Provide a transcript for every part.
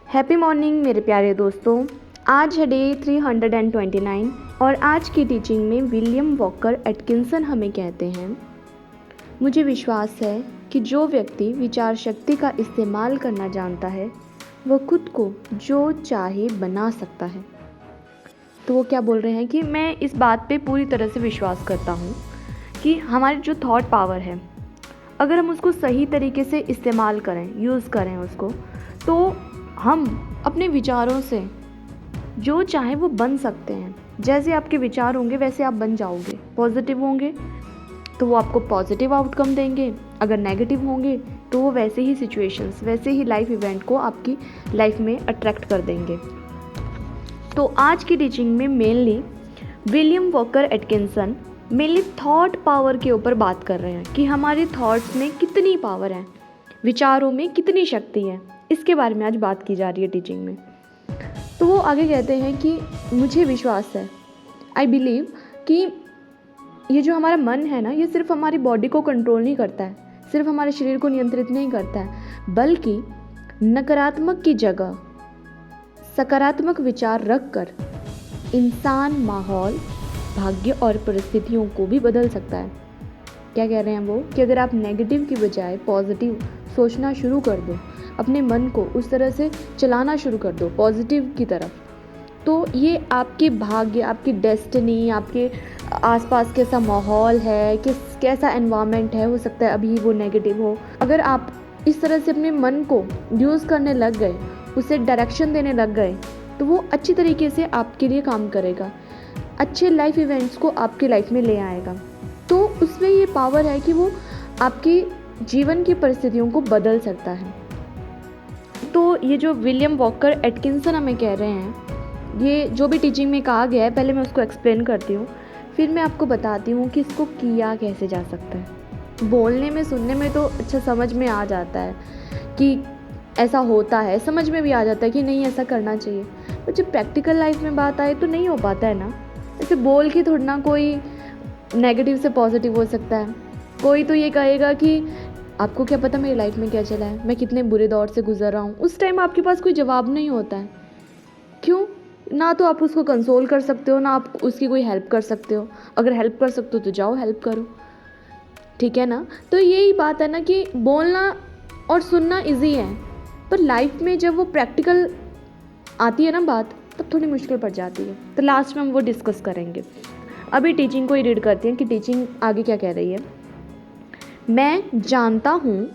Happy morning मेरे प्यारे दोस्तों। आज है डे 329 और आज की टीचिंग में विलियम वॉकर एटकिंसन हमें कहते हैं, मुझे विश्वास है कि जो व्यक्ति विचार शक्ति का इस्तेमाल करना जानता है वह खुद को जो चाहे बना सकता है। तो वो क्या बोल रहे हैं कि मैं इस बात पे पूरी तरह से विश्वास करता हूँ कि हमारी जो थॉट पावर है, अगर हम उसको सही तरीके से इस्तेमाल करें, यूज़ करें उसको, तो हम अपने विचारों से जो चाहे वो बन सकते हैं। जैसे आपके विचार होंगे वैसे आप बन जाओगे। पॉजिटिव होंगे तो वो आपको पॉजिटिव आउटकम देंगे, अगर नेगेटिव होंगे तो वो वैसे ही सिचुएशंस, वैसे ही लाइफ इवेंट को आपकी लाइफ में अट्रैक्ट कर देंगे। तो आज की टीचिंग में mainly William walker Atkinson mainly thought power के ऊपर बात कर रहे हैं कि हमारे थॉट्स में कितनी पावर है, विचारों में कितनी शक्ति है, इसके बारे में आज बात की जा रही है टीचिंग में। तो वो आगे कहते हैं कि मुझे विश्वास है, आई बिलीव, कि ये जो हमारा मन है ना, ये सिर्फ हमारी बॉडी को कंट्रोल नहीं करता है, सिर्फ हमारे शरीर को नियंत्रित नहीं करता है, बल्कि नकारात्मक की जगह सकारात्मक विचार रखकर इंसान माहौल, भाग्य और परिस्थितियों को भी बदल सकता है। क्या कह रहे हैं वो कि अगर आप नेगेटिव की बजाय पॉजिटिव सोचना शुरू कर दो, अपने मन को उस तरह से चलाना शुरू कर दो पॉजिटिव की तरफ, तो ये आपके भाग्य, आपकी डेस्टिनी, आपके आसपास कैसा माहौल है, कैसा एनवायरनमेंट है, हो सकता है अभी वो नेगेटिव हो, अगर आप इस तरह से अपने मन को यूज़ करने लग गए, उसे डायरेक्शन देने लग गए, तो वो अच्छी तरीके से आपके लिए काम करेगा, अच्छे लाइफ इवेंट्स को आपकी लाइफ में ले आएगा। तो उसमें ये पावर है कि वो आपकी जीवन की परिस्थितियों को बदल सकता है। तो ये जो विलियम वॉकर एटकिंसन हमें कह रहे हैं, ये जो भी टीचिंग में कहा गया है, पहले मैं उसको एक्सप्लेन करती हूँ, फिर मैं आपको बताती हूँ कि इसको किया कैसे जा सकता है। बोलने में, सुनने में तो अच्छा समझ में आ जाता है कि ऐसा होता है, समझ में भी आ जाता है कि नहीं ऐसा करना चाहिए, पर जब प्रैक्टिकल लाइफ में बात आए तो नहीं हो पाता है ना। ऐसे बोल के थोड़ा ना कोई नेगेटिव से पॉजिटिव हो सकता है। कोई तो ये कहेगा कि आपको क्या पता मेरी लाइफ में क्या चला है, मैं कितने बुरे दौर से गुजर रहा हूँ। उस टाइम आपके पास कोई जवाब नहीं होता है। क्यों? ना तो आप उसको कंसोल कर सकते हो, ना आप उसकी कोई हेल्प कर सकते हो। अगर हेल्प कर सकते हो तो जाओ हेल्प करो, ठीक है ना। तो यही बात है ना कि बोलना और सुनना ईजी है, पर लाइफ में जब वो प्रैक्टिकल आती है ना बात, तब थोड़ी मुश्किल पड़ जाती है। तो लास्ट में हम वो डिस्कस करेंगे। अभी टीचिंग को ही रीड करते हैं कि टीचिंग आगे क्या कह रही है। मैं जानता हूँ,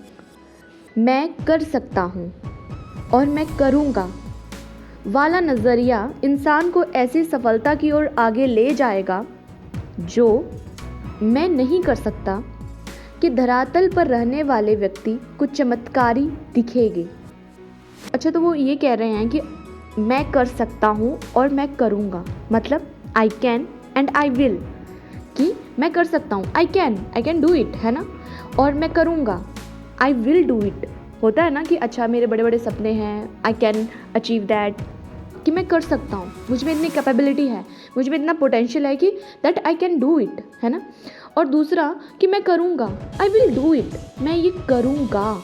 मैं कर सकता हूँ और मैं करूँगा वाला नज़रिया इंसान को ऐसी सफलता की ओर आगे ले जाएगा जो मैं नहीं कर सकता कि धरातल पर रहने वाले व्यक्ति को चमत्कारी दिखेगी। अच्छा, तो वो ये कह रहे हैं कि मैं कर सकता हूँ और मैं करूँगा, मतलब I can and I will, कि मैं कर सकता हूँ, आई कैन डू इट, है ना, और मैं करूँगा, आई विल डू इट। होता है ना कि अच्छा मेरे बड़े बड़े सपने हैं, आई कैन अचीव दैट, कि मैं कर सकता हूँ, मुझ में इतनी कैपेबिलिटी है, मुझ में इतना पोटेंशियल है कि that I can do it, है ना। और दूसरा कि मैं करूँगा, आई विल डू इट, मैं ये करूँगा,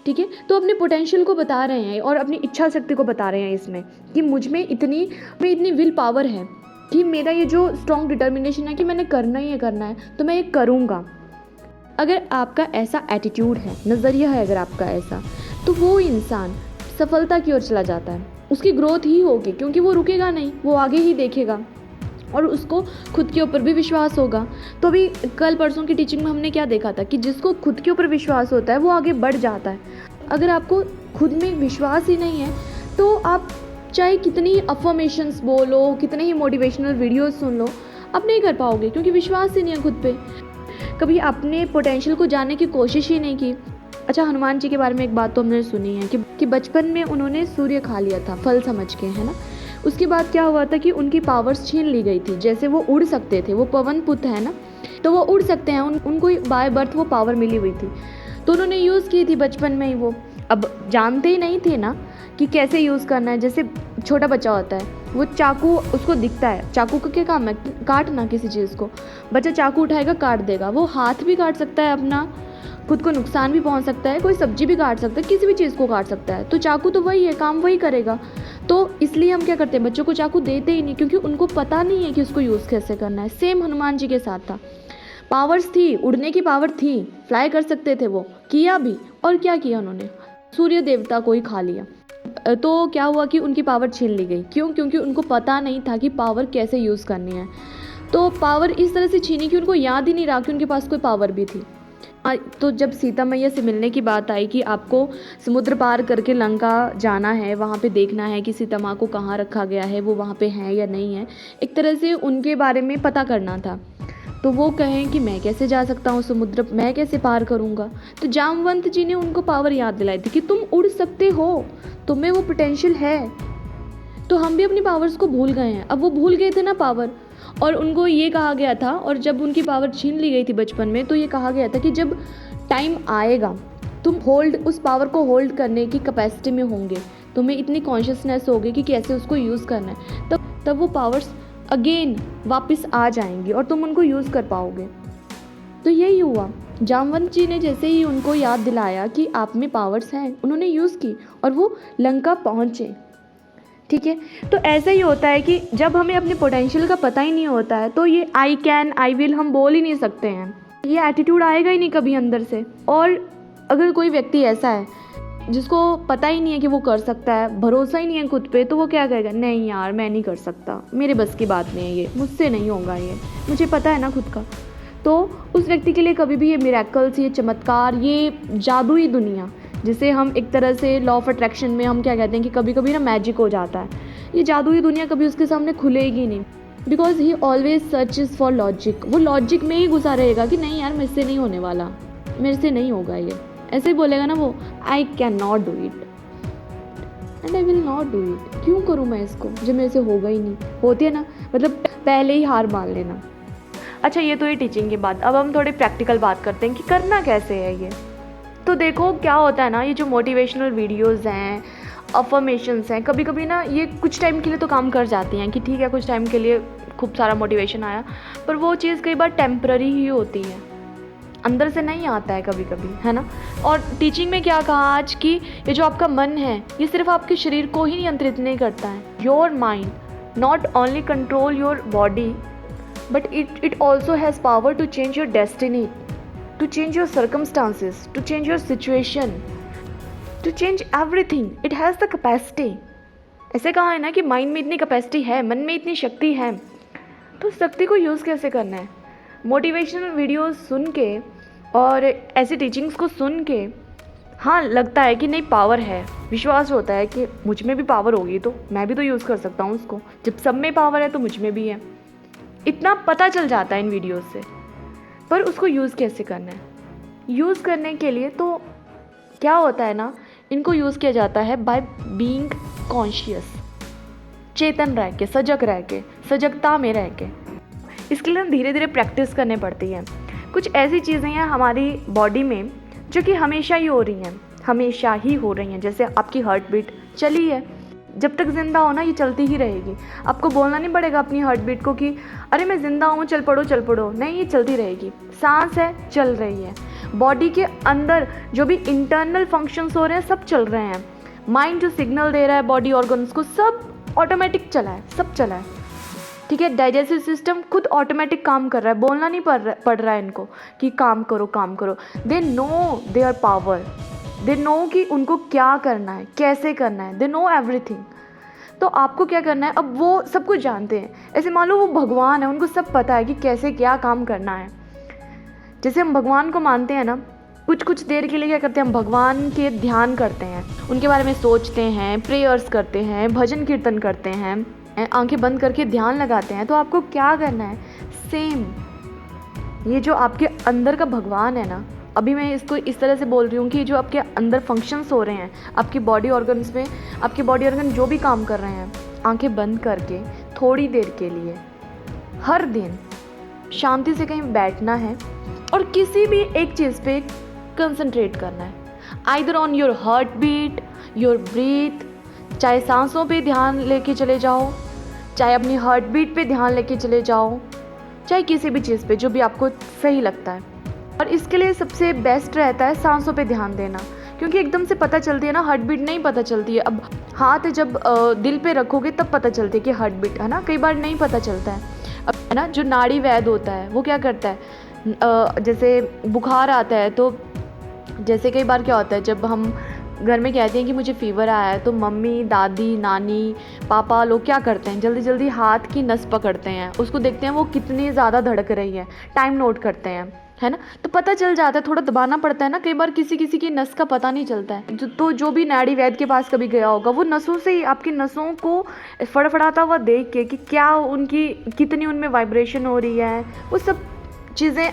ठीक है। तो अपने पोटेंशियल को बता रहे हैं और अपनी इच्छा शक्ति को बता रहे हैं इसमें कि मुझ में इतनी विल पावर है कि मेरा ये जो स्ट्रॉन्ग डिटर्मिनेशन है कि मैंने करना ही है, करना है तो मैं ये करूँगा। अगर आपका ऐसा एटीट्यूड है, नज़रिया है अगर आपका ऐसा, तो वो इंसान सफलता की ओर चला जाता है, उसकी ग्रोथ ही होगी, क्योंकि वो रुकेगा नहीं, वो आगे ही देखेगा और उसको खुद के ऊपर भी विश्वास होगा। तो अभी कल परसों की टीचिंग में हमने क्या देखा था कि जिसको खुद के ऊपर विश्वास होता है वो आगे बढ़ जाता है। अगर आपको खुद में विश्वास ही नहीं है तो आप चाहे कितनी अफर्मेशंस बोलो, कितने ही मोटिवेशनल वीडियोस सुन लो, आप नहीं कर पाओगे, क्योंकि विश्वास ही नहीं है खुद पे। कभी अपने पोटेंशियल को जानने की कोशिश ही नहीं की। अच्छा, हनुमान जी के बारे में एक बात तो हमने सुनी है कि बचपन में उन्होंने सूर्य खा लिया था फल समझ के, है ना। उसके बाद क्या हुआ था कि उनकी पावर्स छीन ली गई थी। जैसे वो उड़ सकते थे, वो पवन पुत्र है ना, तो वो उड़ सकते हैं, उनको बाय बर्थ वो पावर मिली हुई थी, तो उन्होंने यूज़ की थी बचपन में ही। वो अब जानते ही नहीं थे ना कि कैसे यूज़ करना है। जैसे छोटा बच्चा होता है, वो चाकू उसको दिखता है, चाकू का क्या काम है, काटना किसी चीज़ को। बच्चा चाकू उठाएगा, काट देगा। वो हाथ भी काट सकता है अपना, खुद को नुकसान भी पहुंच सकता है, कोई सब्जी भी काट सकता है, किसी भी चीज़ को काट सकता है। तो चाकू तो वही है, काम वही करेगा। तो इसलिए हम क्या करते हैं, बच्चों को चाकू देते ही नहीं, क्योंकि उनको पता नहीं है कि उसको यूज़ कैसे करना है। सेम हनुमान जी के साथ था, पावर्स थी, उड़ने की पावर थी, फ्लाई कर सकते थे, वो किया भी। और क्या किया उन्होंने, सूर्य देवता को ही खा लिया। तो क्या हुआ कि उनकी पावर छीन ली गई। क्यों? क्योंकि उनको पता नहीं था कि पावर कैसे यूज़ करनी है। तो पावर इस तरह से छीनी कि उनको याद ही नहीं रहा कि उनके पास कोई पावर भी थी। तो जब सीता मैया से मिलने की बात आई कि आपको समुद्र पार करके लंका जाना है, वहाँ पे देखना है कि सीता माँ को कहाँ रखा गया है, वो वहाँ पे हैं या नहीं है, एक तरह से उनके बारे में पता करना था। तो वो कहें कि मैं कैसे जा सकता हूँ समुद्र, मैं कैसे पार करूँगा। तो जामवंत जी ने उनको पावर याद दिलाई थी कि तुम उड़ सकते हो, तुम्हें वो पोटेंशियल है। तो हम भी अपनी पावर्स को भूल गए हैं। अब वो भूल गए थे ना पावर, और उनको ये कहा गया था, और जब उनकी पावर छीन ली गई थी बचपन में, तो ये कहा गया था कि जब टाइम आएगा तुम उस पावर को होल्ड करने की कैपेसिटी में होंगे, तुम्हें इतनी कॉन्शियसनेस होगी कि कैसे उसको यूज़ करना है, तब वो पावर्स अगेन वापस आ जाएंगी और तुम उनको यूज़ कर पाओगे। तो यही हुआ, जामवंत जी ने जैसे ही उनको याद दिलाया कि आप में पावर्स हैं, उन्होंने यूज़ की और वो लंका पहुँचे। ठीक है, तो ऐसा ही होता है कि जब हमें अपने पोटेंशियल का पता ही नहीं होता है, तो ये आई कैन, आई विल हम बोल ही नहीं सकते हैं, ये एटीट्यूड आएगा ही नहीं कभी अंदर से। और अगर कोई व्यक्ति ऐसा है जिसको पता ही नहीं है कि वो कर सकता है, भरोसा ही नहीं है खुद पे, तो वो क्या कहेगा, नहीं यार मैं नहीं कर सकता, मेरे बस की बात नहीं है, ये मुझसे नहीं होगा, ये मुझे पता है ना खुद का। तो उस व्यक्ति के लिए कभी भी ये मिरेकल्स, ये चमत्कार, ये जादुई दुनिया, जिसे हम एक तरह से लॉ ऑफ अट्रैक्शन में हम क्या कहते हैं कि कभी कभी ना मैजिक हो जाता है, ये जादुई दुनिया कभी उसके सामने खुलेगी नहीं। Because he always searches for logic, वो लॉजिक में ही घुसा रहेगा कि नहीं यार मेरे से नहीं होने वाला, मेरे से नहीं होगा, ये ऐसे ही बोलेगा ना वो, I can not do it and I will not do it. क्यों करूँ मैं इसको जब मेरे से होगा ही नहीं। होती है ना, मतलब पहले ही हार मान लेना। अच्छा, ये तो ये टीचिंग की बात। अब हम थोड़ी प्रैक्टिकल बात करते हैं कि करना कैसे है ये। तो देखो क्या होता है ना, ये जो मोटिवेशनल वीडियोज़ हैं, अफर्मेशंस हैं, कभी कभी ना ये कुछ टाइम के लिए तो काम कर जाती हैं कि ठीक है कुछ टाइम के लिए खूब सारा मोटिवेशन आया, पर वो चीज़ कई बार टेम्पररी ही होती है, अंदर से नहीं आता है कभी कभी, है ना। और टीचिंग में क्या कहा आज कि ये जो आपका मन है, ये सिर्फ आपके शरीर को ही नियंत्रित नहीं करता है। Your mind not only control your body, but it also has power to change your destiny, to change your circumstances, to change your situation, to change everything. It has the capacity. ऐसे कहा है ना कि mind में इतनी capacity है, मन में इतनी शक्ति है, तो शक्ति को यूज़ कैसे करना है। मोटिवेशनल वीडियोस सुन के और ऐसी टीचिंग्स को सुन के हाँ लगता है कि नहीं पावर है, विश्वास होता है कि मुझ में भी पावर होगी तो मैं भी तो यूज़ कर सकता हूँ उसको, जब सब में पावर है तो मुझ में भी है, इतना पता चल जाता है इन वीडियोज़ से। पर उसको यूज़ कैसे करना है, यूज़ करने के लिए तो क्या होता है ना, इनको यूज़ किया जाता है बाय बीइंग कॉन्शियस, चेतन रह के, सजगता में रह के। इसके लिए धीरे धीरे प्रैक्टिस करनी पड़ती है। कुछ ऐसी चीज़ें हैं हमारी बॉडी में जो कि हमेशा ही हो रही हैं, जैसे आपकी हार्ट बीट चली है, जब तक ज़िंदा हो ना ये चलती ही रहेगी। आपको बोलना नहीं पड़ेगा अपनी हार्ट बीट को कि अरे मैं ज़िंदा हूँ, चल पड़ो, नहीं, ये चलती रहेगी। सांस है, चल रही है। बॉडी के अंदर जो भी इंटरनल फंक्शंस हो रहे हैं सब चल रहे हैं। माइंड जो सिग्नल दे रहा है बॉडी ऑर्गन्स को, सब ऑटोमेटिक चला है, सब चला है। ठीक है, डाइजेस्टिव सिस्टम खुद ऑटोमेटिक काम कर रहा है, बोलना नहीं पड़ रहा है इनको कि काम करो। They know their power, they know कि उनको क्या करना है, कैसे करना है, दे नो एवरीथिंग। तो आपको क्या करना है, अब वो सब कुछ जानते हैं। ऐसे मान लो वो भगवान है, उनको सब पता है कि कैसे क्या काम करना है। जैसे हम भगवान को मानते हैं ना, कुछ देर के लिए क्या करते हैं, हम भगवान के ध्यान करते हैं, उनके बारे में सोचते हैं, प्रेयर्स करते हैं, भजन कीर्तन करते हैं, आंखें बंद करके ध्यान लगाते हैं। तो आपको क्या करना है, सेम ये जो आपके अंदर का भगवान है ना, अभी मैं इसको इस तरह से बोल रही हूँ कि जो आपके अंदर फंक्शंस हो रहे हैं, आपकी बॉडी ऑर्गन्स में, आपके बॉडी ऑर्गन जो भी काम कर रहे हैं, आंखें बंद करके थोड़ी देर के लिए हर दिन शांति से कहीं बैठना है और किसी भी एक चीज़ पे कंसंट्रेट करना है, either on your heart beat, your breath, चाहे सांसों पे ध्यान लेके चले जाओ, चाहे अपनी हार्ट बीट पे ध्यान लेके चले जाओ, चाहे किसी भी चीज़ पे जो भी आपको सही लगता है। और और इसके लिए सबसे बेस्ट रहता है सांसों पे ध्यान देना, क्योंकि एकदम से पता चलती है ना, हार्ट बीट नहीं पता चलती है। अब हाथ जब दिल पे रखोगे तब पता चलती है कि हार्ट बीट है ना, कई बार नहीं पता चलता है। अब है ना, जो नाड़ी वैद्य होता है वो क्या करता है, जैसे बुखार आता है तो जैसे कई बार क्या होता है, जब हम घर में कहते हैं कि मुझे फीवर आया है, तो मम्मी, दादी, नानी, पापा लोग क्या करते हैं, जल्दी जल्दी हाथ की नस पकड़ते हैं, उसको देखते हैं वो कितनी ज़्यादा धड़क रही है, टाइम नोट करते हैं, है ना, तो पता चल जाता है। थोड़ा दबाना पड़ता है ना, कई बार किसी किसी की नस का पता नहीं चलता है। तो जो भी नाड़ी वैद्य के पास कभी गया होगा, वो नसों से ही आपकी नसों को फड़फड़ाता हुआ देख के कि क्या उनकी कितनी उनमें वाइब्रेशन हो रही है, वो सब चीज़ें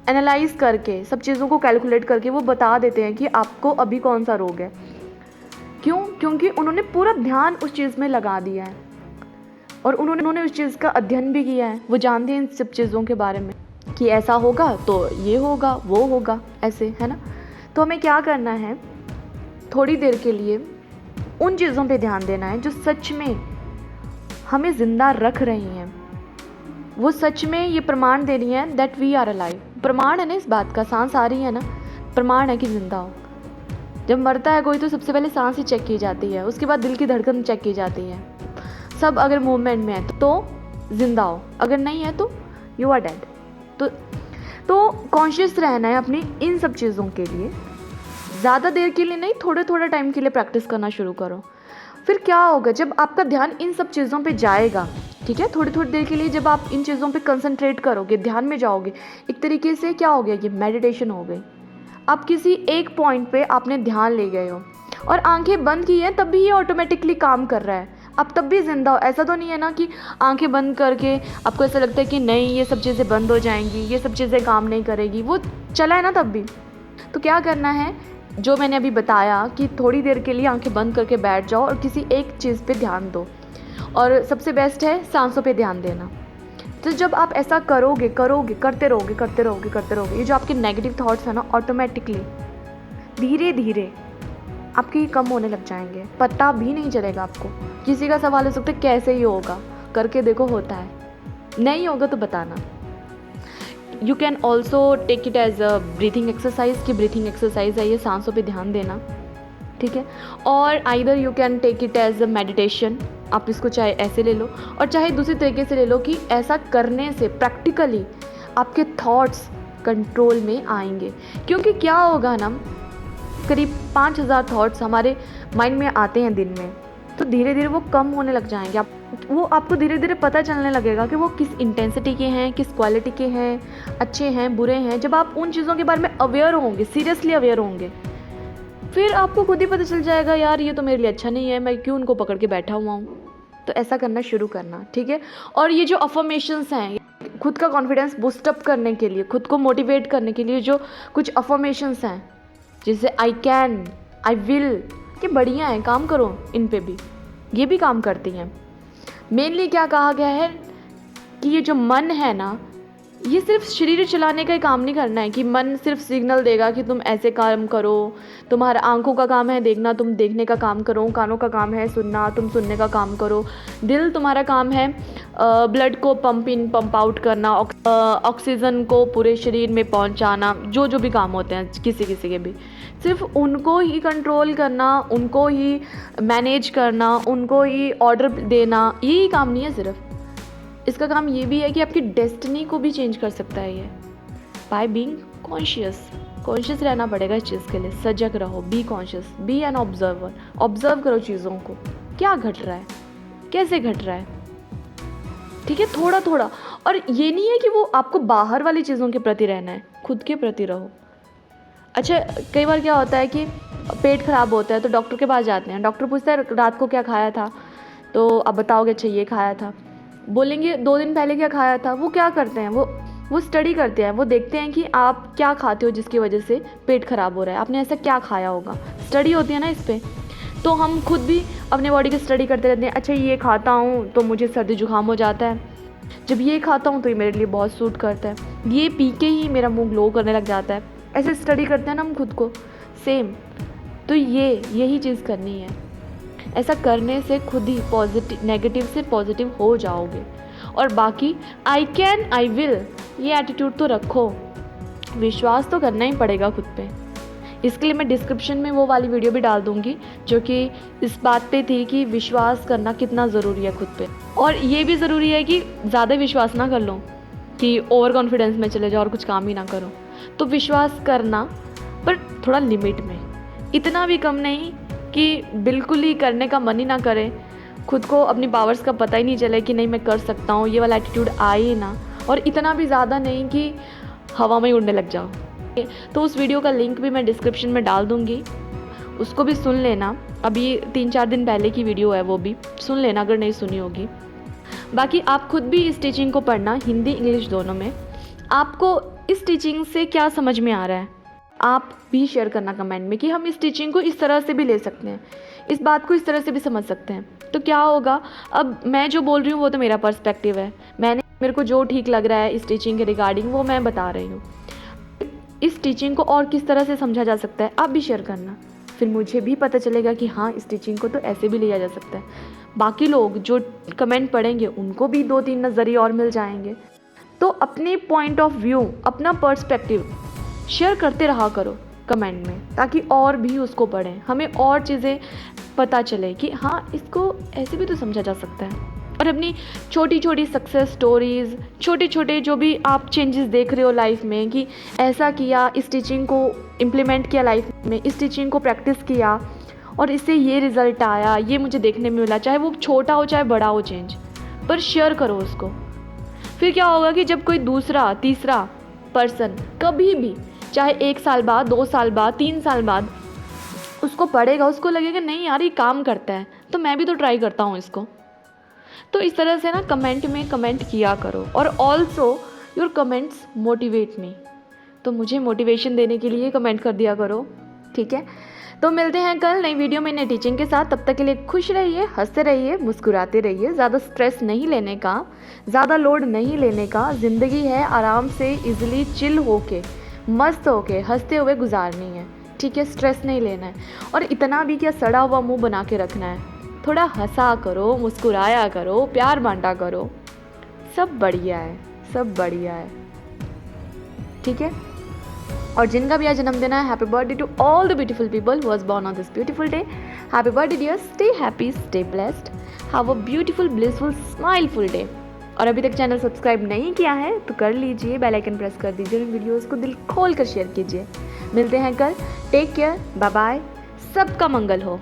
एनालाइज करके, सब चीज़ों को कैलकुलेट करके वो बता देते हैं कि आपको अभी कौन सा रोग है। क्यों? क्योंकि उन्होंने पूरा ध्यान उस चीज़ में लगा दिया है और उन्होंने उस चीज़ का अध्ययन भी किया है। वो जानते हैं इन सब चीज़ों के बारे में कि ऐसा होगा तो ये होगा, वो होगा, ऐसे, है ना। तो हमें क्या करना है, थोड़ी देर के लिए उन चीज़ों पे ध्यान देना है जो सच में हमें ज़िंदा रख रही हैं, वो सच में ये प्रमाण दे रही हैं दैट वी आर अलाइव। प्रमाण है ना इस बात का, सांस आ रही है ना, प्रमाण है कि ज़िंदा हो। जब मरता है कोई तो सबसे पहले सांस ही चेक की जाती है, उसके बाद दिल की धड़कन चेक की जाती है, सब अगर मूवमेंट में है तो ज़िंदा हो, अगर नहीं है तो यू आर डेड। तो कॉन्शियस रहना है अपनी इन सब चीज़ों के लिए। ज़्यादा देर के लिए नहीं, थोड़े थोड़े टाइम के लिए प्रैक्टिस करना शुरू करो। फिर क्या होगा, जब आपका ध्यान इन सब चीज़ों पे जाएगा, ठीक है, थोड़ी थोड़ी देर के लिए जब आप इन चीज़ों पे कंसंट्रेट करोगे, ध्यान में जाओगे, एक तरीके से क्या हो गया, ये मेडिटेशन हो गई। आप किसी एक पॉइंट पे आपने ध्यान ले गए हो और आंखें बंद की हैं, तब भी ये ऑटोमेटिकली काम कर रहा है, आप तब भी ज़िंदा हो। ऐसा तो नहीं है ना कि आंखें बंद करके आपको ऐसा लगता है कि नहीं ये सब चीज़ें बंद हो जाएंगी, ये सब चीज़ें काम नहीं करेगी, वो चला है ना तब भी। तो क्या करना है, जो मैंने अभी बताया कि थोड़ी देर के लिए आंखें बंद करके बैठ जाओ और किसी एक चीज़ पे ध्यान दो, और सबसे बेस्ट है सांसों पे ध्यान देना। तो जब आप ऐसा करोगे करते रहोगे, ये जो आपके नेगेटिव थॉट्स हैं ना, ऑटोमेटिकली धीरे धीरे आपके कम होने लग जाएंगे, पता भी नहीं चलेगा आपको। किसी का सवाल हो सकता है कैसे ही होगा, करके देखो होता है, नहीं होगा तो बताना। You can also take it as a breathing exercise, कि ब्रीथिंग एक्सरसाइज है ये, सांसों पे ध्यान देना, ठीक है। और either you can take it as a meditation, आप इसको चाहे ऐसे ले लो और चाहे दूसरी तरीके से ले लो कि ऐसा करने से प्रैक्टिकली आपके थॉट्स कंट्रोल में आएंगे। क्योंकि क्या होगा ना, करीब 5000 थॉट्स हमारे माइंड में आते हैं दिन में, तो धीरे धीरे वो कम होने लग जाएंगे। वो आपको धीरे धीरे पता चलने लगेगा कि वो किस इंटेंसिटी के हैं, किस क्वालिटी के हैं, अच्छे हैं, बुरे हैं। जब आप उन चीज़ों के बारे में अवेयर होंगे, सीरियसली अवेयर होंगे, फिर आपको खुद ही पता चल जाएगा, यार ये तो मेरे लिए अच्छा नहीं है, मैं क्यों उनको पकड़ के बैठा हुआ हूँ। तो ऐसा करना शुरू करना, ठीक है। और ये जो अफर्मेशंस हैं, खुद का कॉन्फिडेंस बूस्टअप करने के लिए, खुद को मोटिवेट करने के लिए जो कुछ अफर्मेशंस हैं, जैसे आई कैन, आई विल, ये बढ़िया हैं, काम करो इन पे भी, ये भी काम करती हैं। मेनली क्या कहा गया है कि ये जो मन है ना, ये सिर्फ शरीर चलाने का ही काम नहीं करना है, कि मन सिर्फ सिग्नल देगा कि तुम ऐसे काम करो, तुम्हारा आंखों का काम है देखना, तुम देखने का काम करो, कानों का काम है सुनना, तुम सुनने का काम करो, दिल तुम्हारा काम है ब्लड को पंप इन पंप आउट करना, ऑक्सीजन को पूरे शरीर में पहुंचाना, जो जो भी काम होते हैं किसी किसी के भी, सिर्फ उनको ही कंट्रोल करना, उनको ही मैनेज करना, उनको ही ऑर्डर देना, यही काम नहीं है सिर्फ। इसका काम ये भी है कि आपकी डेस्टिनी को भी चेंज कर सकता है ये, बाय बीइंग कॉन्शियस रहना पड़ेगा इस चीज़ के लिए। सजग रहो, be conscious, be an observer, observe करो चीज़ों को, क्या घट रहा है, कैसे घट रहा है, ठीक है, थोड़ा थोड़ा। और ये नहीं है कि वो आपको बाहर वाली चीज़ों के प्रति रहना है, खुद के प्रति रहो। अच्छा, कई बार क्या होता है कि पेट खराब होता है तो डॉक्टर के पास जाते हैं, डॉक्टर पूछता है रात को क्या खाया था, तो आप बताओगे अच्छा ये खाया था, बोलेंगे 2 दिन पहले क्या खाया था। वो क्या करते हैं, वो स्टडी करते हैं, वो देखते हैं कि आप क्या खाते हो जिसकी वजह से पेट खराब हो रहा है, आपने ऐसा क्या खाया होगा, स्टडी होती है ना इस पर। तो हम खुद भी अपने बॉडी की स्टडी करते रहते हैं, अच्छा ये खाता हूँ तो मुझे सर्दी जुकाम हो जाता है, जब ये खाता हूँ तो ये मेरे लिए बहुत सूट करता है, ये पी के ही मेरा मुँह ग्लो करने लग जाता है, ऐसे स्टडी करते हैं ना हम खुद को, सेम। तो यही चीज़ करनी है, ऐसा करने से खुद ही पॉजिटिव, नेगेटिव से पॉजिटिव हो जाओगे। और बाकी आई कैन, आई विल, ये एटीट्यूड तो रखो, विश्वास तो करना ही पड़ेगा खुद पे। इसके लिए मैं डिस्क्रिप्शन में वो वाली वीडियो भी डाल दूँगी जो कि इस बात पे थी कि विश्वास करना कितना ज़रूरी है खुद पे। और ये भी ज़रूरी है कि ज़्यादा विश्वास ना कर लो कि ओवर कॉन्फिडेंस में चले जाओ और कुछ काम ही ना करो। तो विश्वास करना, पर थोड़ा लिमिट में, इतना भी कम नहीं कि बिल्कुल ही करने का मन ही ना करे, खुद को अपनी पावर्स का पता ही नहीं चले कि नहीं मैं कर सकता हूँ, ये वाला एटीट्यूड आए ही ना। और इतना भी ज़्यादा नहीं कि हवा में ही उड़ने लग जाओ। तो उस वीडियो का लिंक भी मैं डिस्क्रिप्शन में डाल दूँगी, उसको भी सुन लेना। अभी 3-4 दिन पहले की वीडियो है, वो भी सुन लेना अगर नहीं सुनी होगी। बाकी आप खुद भी इस टीचिंग को पढ़ना, हिंदी इंग्लिश दोनों में। आपको इस टीचिंग से क्या समझ में आ रहा है, आप भी शेयर करना कमेंट में कि हम इस टीचिंग को इस तरह से भी ले सकते हैं, इस बात को इस तरह से भी समझ सकते हैं। तो क्या होगा, अब मैं जो बोल रही हूँ वो तो मेरा पर्सपेक्टिव है, मेरे को जो ठीक लग रहा है इस टीचिंग के रिगार्डिंग वो मैं बता रही हूँ। इस टीचिंग को और किस तरह से समझा जा सकता है आप भी शेयर करना, फिर मुझे भी पता चलेगा कि हाँ इस टीचिंग को तो ऐसे भी लिया जा सकता है। बाकी लोग जो कमेंट पढ़ेंगे उनको भी 2-3 नज़रिए और मिल जाएंगे। तो अपने पॉइंट ऑफ व्यू, अपना पर्सपेक्टिव शेयर करते रहा करो कमेंट में, ताकि और भी उसको पढ़ें, हमें और चीज़ें पता चले कि हाँ इसको ऐसे भी तो समझा जा सकता है। और अपनी छोटी छोटी सक्सेस स्टोरीज़, छोटे छोटे जो भी आप चेंजेस देख रहे हो लाइफ में कि ऐसा किया, इस टीचिंग को इम्प्लीमेंट किया लाइफ में, इस टीचिंग को प्रैक्टिस किया और इससे ये रिज़ल्ट आया, ये मुझे देखने में मिला, चाहे वो छोटा हो चाहे बड़ा हो चेंज, पर शेयर करो उसको। फिर क्या होगा कि जब कोई दूसरा तीसरा पर्सन कभी भी, चाहे 1 साल बाद, 2 साल बाद, 3 साल बाद उसको पढ़ेगा, उसको लगेगा नहीं यार ये काम करता है तो मैं भी तो ट्राई करता हूँ इसको। तो इस तरह से ना कमेंट में कमेंट किया करो। और also your comments motivate me, तो मुझे मोटिवेशन देने के लिए कमेंट कर दिया करो, ठीक है। तो मिलते हैं कल नई वीडियो में नई टीचिंग के साथ। तब तक के लिए खुश रहिए, हंसते रहिए, मुस्कुराते रहिए, ज़्यादा स्ट्रेस नहीं लेने का, ज़्यादा लोड नहीं लेने का। ज़िंदगी है आराम से इजीली चिल होके, मस्त होके, हंसते हुए गुजारनी है, ठीक है। स्ट्रेस नहीं लेना है और इतना भी क्या सड़ा हुआ मुंह बना के रखना है। थोड़ा हंसा करो, मुस्कुराया करो, प्यार बांटा करो, सब बढ़िया है, सब बढ़िया है, ठीक है। और जिनका भी आज जन्मदिन है, happy birthday to all the beautiful people who was born on this beautiful day. Happy birthday dear, stay happy, stay blessed, have a beautiful blissful smileful day. और अभी तक चैनल सब्सक्राइब नहीं किया है तो कर लीजिए, बेल आइकन प्रेस कर दीजिए, वीडियोस को दिल खोल कर शेयर कीजिए। मिलते हैं कल, टेक केयर, बाय बाय, सबका मंगल हो।